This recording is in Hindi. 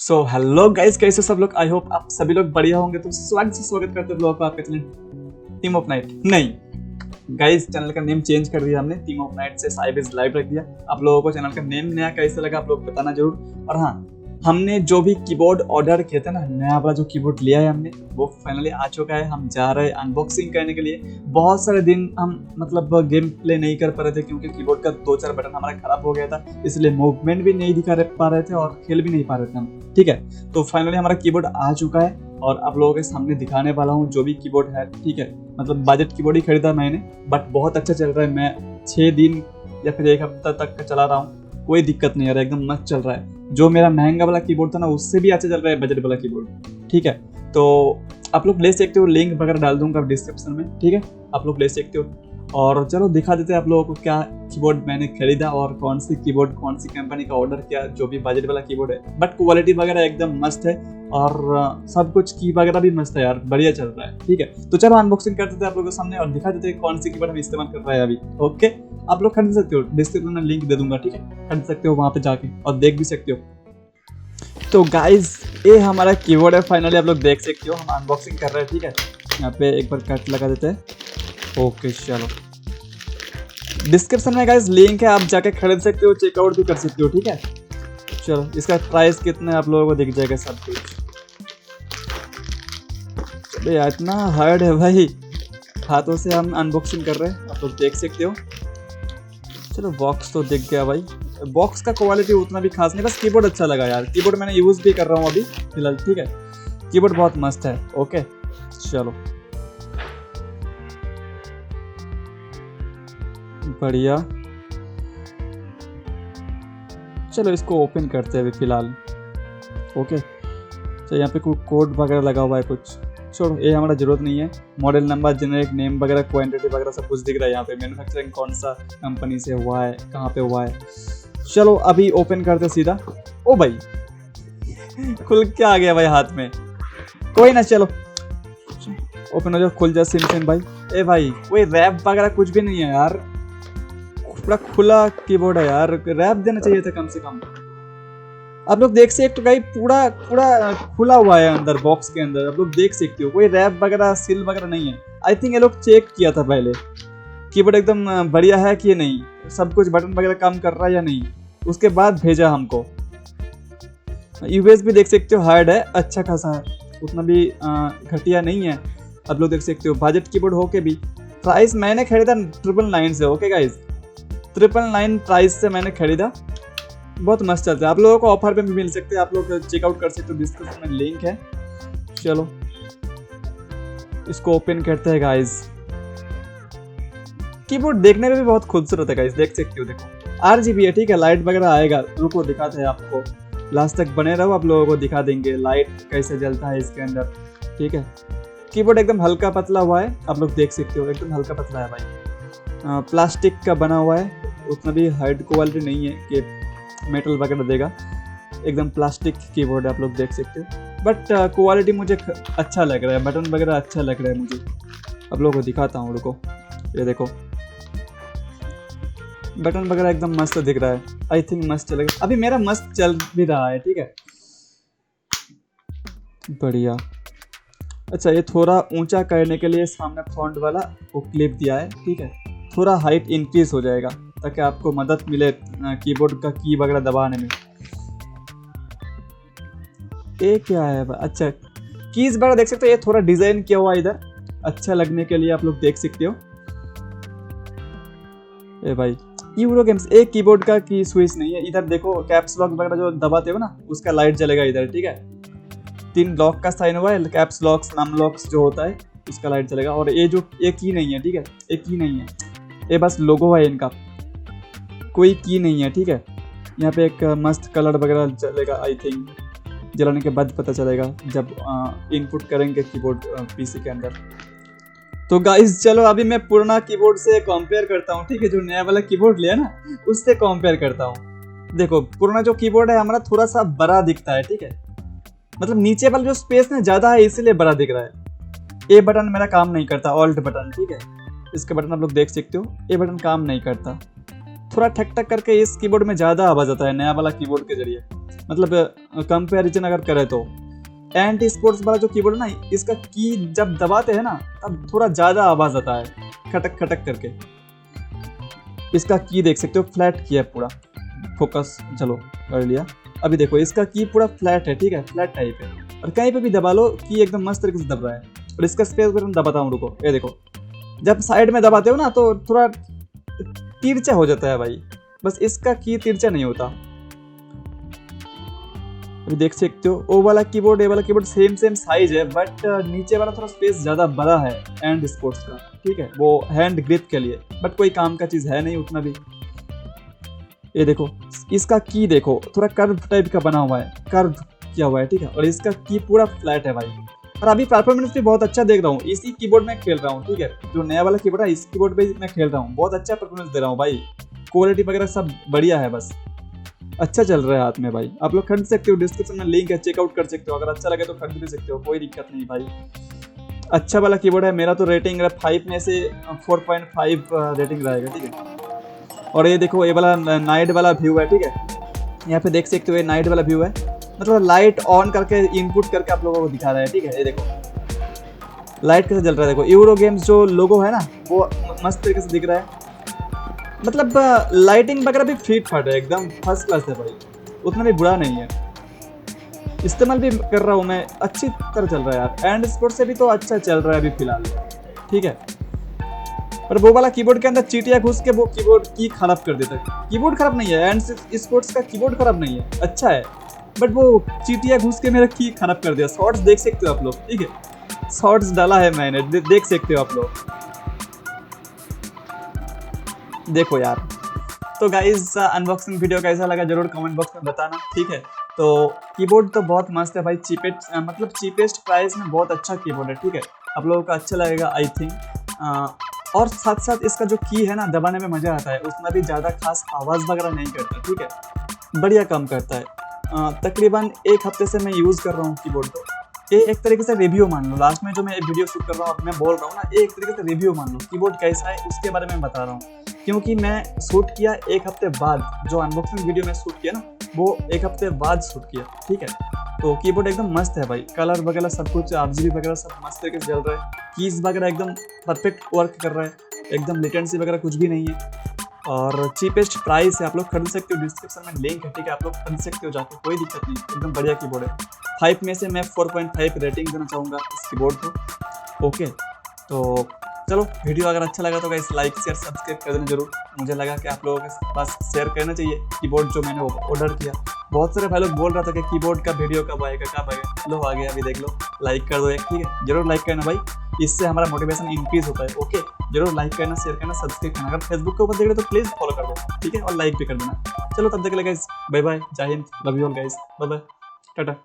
सो हेलो गाइस, कैसे सब लोग। आई होप आप सभी लोग बढ़िया होंगे। तो स्वागत करते हैं ब्लॉग को आपके चैनल टीम ऑफ नाइट। नहीं गाइस, चैनल का नेम चेंज कर दिया हमने, टीम ऑफ नाइट से साइबिज लाइव रख दिया। आप लोगों को चैनल का नेम नया कैसे लगा आप लोग बताना जरूर। और हाँ, हमने जो भी कीबोर्ड ऑर्डर किए थे ना, नया वाला जो कीबोर्ड लिया है हमने, वो फाइनली आ चुका है। हम जा रहे हैं अनबॉक्सिंग करने के लिए। बहुत सारे दिन हम गेम प्ले नहीं कर पा रहे थे क्योंकि कीबोर्ड का 2-4 बटन हमारा खराब हो गया था, इसलिए मूवमेंट भी नहीं दिखा पा रहे थे और खेल भी नहीं पा रहे थे हम। ठीक है, तो फाइनली हमारा कीबोर्ड आ चुका है और आप लोगों के सामने दिखाने वाला हूँ जो भी कीबोर्ड है। ठीक है, बजट कीबोर्ड ही खरीदा मैंने, बट बहुत अच्छा चल रहा है। मैं 6 दिन या फिर 1 हफ्ता तक चला रहा हूँ, कोई दिक्कत नहीं आ रहा है, एकदम मस्त चल रहा है। जो मेरा महंगा वाला कीबोर्ड था ना, उससे भी अच्छा चल रहा है बजट वाला कीबोर्ड। ठीक है, तो आप लोग ले सकते हो, लिंक वगैरह डाल दूंगा डिस्क्रिप्शन में। ठीक है, आप लोग ले सकते हो। और चलो दिखा देते हैं आप लोगों को क्या कीबोर्ड मैंने खरीदा और कौन सी कीबोर्ड कौन सी कंपनी का ऑर्डर किया, जो भी बजट वाला कीबोर्ड है। बट क्वालिटी वगैरह एकदम मस्त है और सब कुछ की वगैरह भी मस्त है यार, बढ़िया चल रहा है। ठीक है, तो चलो अनबॉक्सिंग कर देते हैं आप लोगों के सामने और दिखा देते हैं कौन सी कीबोर्ड हम इस्तेमाल कर रहे हैं अभी। ओके, आप लोग खरीद सकते हो, डिस्क्रिप्शन में लिंक दे दूंगा। ठीक है, खरीद सकते हो वहाँ पे जाके और देख भी सकते हो। तो गाइज, ये हमारा कीबोर्ड है फाइनली, आप लोग देख सकते हो। हम अनबॉक्सिंग कर रहे हैं। ठीक है, यहाँ पे एक बार कट लगा देते हैं। ओके, चलो डिस्क्रिप्शन में गाइस लिंक है, आप जाके खरीद सकते हो, चेकआउट भी कर सकते हो। ठीक है, चलो इसका प्राइस कितना है आप लोगों को दिख जाएगा सब कुछ। चलो यार, इतना हार्ड है भाई, हाथों से हम अनबॉक्सिंग कर रहे हैं, आप लोग देख सकते हो। चलो बॉक्स तो दिख गया भाई। बॉक्स का क्वालिटी उतना भी खास नहीं, बस कीबोर्ड अच्छा लगा यार। कीबोर्ड मैंने यूज भी कर रहा हूँ अभी फिलहाल। ठीक है, कीबोर्ड बहुत मस्त है। ओके, चलो बढ़िया। चलो इसको ओपन करते हैं अभी फिलहाल। ओके, तो यहाँ पे कोई कोड वगैरह लगा हुआ है कुछ, छोड़ो ये हमारा जरूरत नहीं है। मॉडल नंबर, जेनेरिक नेम वगैरह, क्वांटिटी वगैरह सब कुछ दिख रहा है यहाँ पे। मैन्युफैक्चरिंग कौन सा कंपनी से हुआ है, कहाँ पे हुआ है। चलो अभी ओपन करते सीधा। ओ भाई खुल के आ गया भाई हाथ में, कोई ना, चलो ओपन हो जाओ, खुल जाए सिम भाई। ए भाई, कोई रैप वगैरह कुछ भी नहीं है यार, पूरा खुला कीबोर्ड है यार, रैप देना चाहिए था कम से कम। आप लोग देख सकते हो भाई, पूरा खुला हुआ है अंदर, बॉक्स के अंदर आप लोग देख सकते हो। कोई रैप वगैरह सील वगैरह नहीं है। आई थिंक ये लोग चेक किया था पहले कीबोर्ड एकदम बढ़िया है कि नहीं, सब कुछ बटन वगैरह काम कर रहा है या नहीं, उसके बाद भेजा हमको। यूएस भी देख सकते हो, हार्ड है, अच्छा खासा है, उतना भी घटिया नहीं है। आप लोग देख सकते हो बजट कीबोर्ड होके भी। प्राइस मैंने खरीदा 999 से। ओके गाइज, 999 प्राइस से मैंने खरीदा, बहुत मस्त चलता है। आप लोगों को ऑफर पे भी मिल सकते हैं, आप लोग चेकआउट कर सकते हो, डिस्क्रिप्शन में लिंक है। चलो इसको ओपन करते हैं गाइज। कीबोर्ड देखने में भी बहुत खूबसूरत है गाइज, देख सकते हो। देखो RGB है। ठीक है, लाइट वगैरह आएगा, रुको दिखाते हैं आपको, लास्ट तक बने रहो, आप लोगों को दिखा देंगे लाइट कैसे जलता है इसके अंदर। ठीक है, कीबोर्ड एकदम हल्का पतला हुआ है, आप लोग देख सकते हो, एकदम हल्का पतला है भाई। प्लास्टिक का बना हुआ है, उतना भी हार्ड क्वालिटी नहीं है कि मेटल वगैरह देगा, एकदम प्लास्टिक कीबोर्ड है, आप लोग देख सकते हो। बट क्वालिटी मुझे अच्छा लग रहा है, बटन वगैरह अच्छा लग रहा है मुझे। आप लोगों को दिखाता हूँ, रुको, ये देखो बटन वगैरह एकदम मस्त दिख रहा है। आई थिंक मस्त चलेगा, अभी मेरा मस्त चल भी रहा है। ठीक है, बढ़िया। अच्छा, ये थोड़ा ऊंचा करने के लिए सामने फ्रंट वाला वो क्लिप दिया है। ठीक है, थोड़ा हाइट इंक्रीज हो जाएगा ताकि आपको मदद मिले कीबोर्ड का की वगैरह दबाने में। ये क्या है? अच्छा, कीज वगैरह देख सकते हो, ये थोड़ा डिजाइन किया हुआ इधर अच्छा लगने के लिए, आप लोग देख सकते हो। ए भाई, यूरो गेम्स, एक कीबोर्ड का की स्विच नहीं है इधर। देखो कैप्स लॉक वगैरह जो दबाते हो ना, उसका लाइट जलेगा इधर। ठीक है, 3 लॉक का साइन हुआ है, कैप्स लॉक्स, नम लॉक्स जो होता है उसका लाइट चलेगा। और ये जो एक की नहीं है, ठीक है, एक की नहीं है, ये बस लोगो है इनका, कोई की नहीं है। ठीक है, यहाँ पे एक मस्त कलर वगैरह चलेगा, आई थिंक जलाने के बाद पता चलेगा जब इनपुट करेंगे कीबोर्ड पीसी के अंदर। तो गाइस चलो अभी मैं पुराना कीबोर्ड से कंपेयर करता हूँ। ठीक है, जो नया वाला कीबोर्ड लिया ना, उससे कंपेयर करता हूँ। देखो पुराना जो कीबोर्ड है हमारा थोड़ा सा बड़ा दिखता है। ठीक है, नीचे वाला जो स्पेस ना ज्यादा है, इसीलिए बड़ा दिख रहा है। ये बटन मेरा काम नहीं करता, ऑल्ट बटन। ठीक है, इसके बटन आप लोग देख सकते हो, ये बटन काम नहीं करता, थोड़ा ठक ठक करके इस कीबोर्ड में ज्यादा आवाज आता है नया वाला कीबोर्ड के जरिए। मतलब कंपैरिजन अगर करें तो एंड स्पोर्ट्स वाला जो कीबोर्ड है ना, इसका की जब दबाते हैं ना तब थोड़ा ज़्यादा आवाज़ आता है, खटक खटक करके। इसका की देख सकते हो फ्लैट की है पूरा, फोकस चलो कर लिया। अभी देखो इसका की पूरा फ्लैट है, ठीक है, फ्लैट टाइप है, और कहीं पे भी दबा लो की एकदम मस्त तरीके से दब रहा है। और इसका स्पेस बटन दबाता हूँ, रुको, ये देखो जब साइड में दबाते हो ना तो थोड़ा तिरछा हो जाता है भाई, बस इसका की तिरछा नहीं होता। अभी देख सकते हो वो वाला कीबोर्ड, ये वाला कीबोर्ड सेम साइज है, बट नीचे वाला थोड़ा स्पेस ज़्यादा बड़ा है एंड स्पोर्ट्स का, ठीक है, वो हैंड ग्रिप के लिए, बट कोई काम का चीज़ है नहीं उतना भी। ये देखो इसका की देखो थोड़ा कर्व टाइप का बना हुआ है, कर्व किया हुआ है, ठीक है, और इसका की पूरा फ्लैट है भाई। और अभी परफॉर्मेंस भी बहुत अच्छा देख रहा हूँ, इसी कीबोर्ड में खेल रहा हूँ, ठीक है, जो नया वाला कीबोर्ड है इस कीबोर्ड पे मैं खेल रहा हूँ, बहुत अच्छा परफॉर्मेंस दे रहा हूँ भाई, क्वालिटी वगैरह सब बढ़िया है, बस अच्छा चल रहा है हाथ में भाई। आप लोग खरीद सकते हो, डिस्क्रिप्शन में लिंक है, चेकआउट कर सकते हो, अगर अच्छा लगे तो खरीद भी सकते हो, कोई दिक्कत नहीं भाई। अच्छा वाला कीबोर्ड है, मेरा तो रेटिंग 5 में से 4.5 रेटिंग रहेगा, ठीक है। और ये देखो ये वाला नाइट वाला व्यू है, ठीक है, यहाँ पे देख सकते हो ये नाइट वाला व्यू है, मतलब लाइट ऑन करके इनपुट करके आप लोगों को दिखा रहा है, ठीक है। ये देखो लाइट कैसे जल रहा है, देखो यूरो गेम्स जो लोगो है ना वो मस्त तरीके से दिख रहा है, मतलब लाइटिंग वगैरह भी फिट फाट है, एकदम फर्स्ट क्लास है भाई, उतना भी बुरा नहीं है। इस्तेमाल भी कर रहा हूँ मैं, अच्छी तरह चल रहा है यार, एंड स्पोर्ट से भी तो अच्छा चल रहा है अभी फिलहाल, ठीक है। और वो वाला कीबोर्ड के अंदर चीटियाँ घुस के वो कीबोर्ड की खराब कर देता है। कीबोर्ड खराब नहीं है, एंड स्पोर्ट्स का कीबोर्ड खराब नहीं है, अच्छा है, बट वो चीटियाँ घुस के मेरा की खराब कर दिया। शॉर्ट्स देख सकते हो आप लोग, ठीक है, शॉर्ट्स डाला है मैंने, देख सकते हो आप लोग, देखो यार। तो गाइज अनबॉक्सिंग वीडियो कैसा लगा जरूर कमेंट बॉक्स में बताना, ठीक है। तो कीबोर्ड तो बहुत मस्त है भाई, चीपेस्ट प्राइस में बहुत अच्छा कीबोर्ड है, ठीक है, आप लोगों को अच्छा लगेगा आई थिंक। और साथ साथ इसका जो की है ना दबाने में मज़ा आता है, उसमें भी ज़्यादा खास आवाज़ वगैरह नहीं करता, ठीक है, बढ़िया काम करता है। तकरीबन 1 हफ्ते से मैं यूज़ कर रहा हूँ कीबोर्ड को, ये एक तरीके से रिव्यू मान लो, लास्ट में जो मैं वीडियो शूट कर रहा हूँ, मैं बोल रहा हूँ ना, ये एक तरीके से रिव्यू मान लो, कीबोर्ड कैसा है उसके बारे में बता रहा हूँ, क्योंकि मैं शूट किया 1 हफ्ते बाद, जो अनबॉक्सिंग वीडियो में शूट किया ना वो 1 हफ्ते बाद शूट किया, ठीक है। तो कीबोर्ड एकदम मस्त है भाई, कलर वगैरह सब कुछ, RGB वगैरह सब मस्त तरीके से चल रहा है, कीज वगैरह एकदम परफेक्ट वर्क कर रहा है, एकदम लेटेंसी वगैरह कुछ भी नहीं है, और चीपेस्ट प्राइस है, आप लोग खरीद सकते हो, डिस्क्रिप्शन में लिंक है, ठीक है, आप लोग खरीद सकते हो जाके, कोई दिक्कत नहीं, एकदम बढ़िया कीबोर्ड है। 5 में से मैं 4.5 रेटिंग देना चाहूँगा इस कीबोर्ड को, ओके। तो चलो वीडियो अगर अच्छा लगा तो गाइस लाइक शेयर सब्सक्राइब कर देना जरूर, मुझे लगा कि आप लोगों के पास शेयर करना चाहिए कीबोर्ड जो मैंने ऑर्डर किया। बहुत सारे भाई लोग बोल रहा था कि कीबोर्ड का वीडियो कब आएगा कब आएगा, लो आ गया, अभी देख लो, लाइक कर दो एक, ठीक है, जरूर लाइक करना भाई, इससे हमारा मोटिवेशन इंक्रीज होता है, ओके। जरूर लाइक करना, शेयर करना, सब्सक्राइब करना, अगर फेसबुक के ऊपर देख रहे हो तो प्लीज़ फॉलो कर दो, ठीक है, और लाइक भी कर देना। चलो तब तक के लिए guys bye bye, Jai Hind, love you all guys, bye bye, Tata.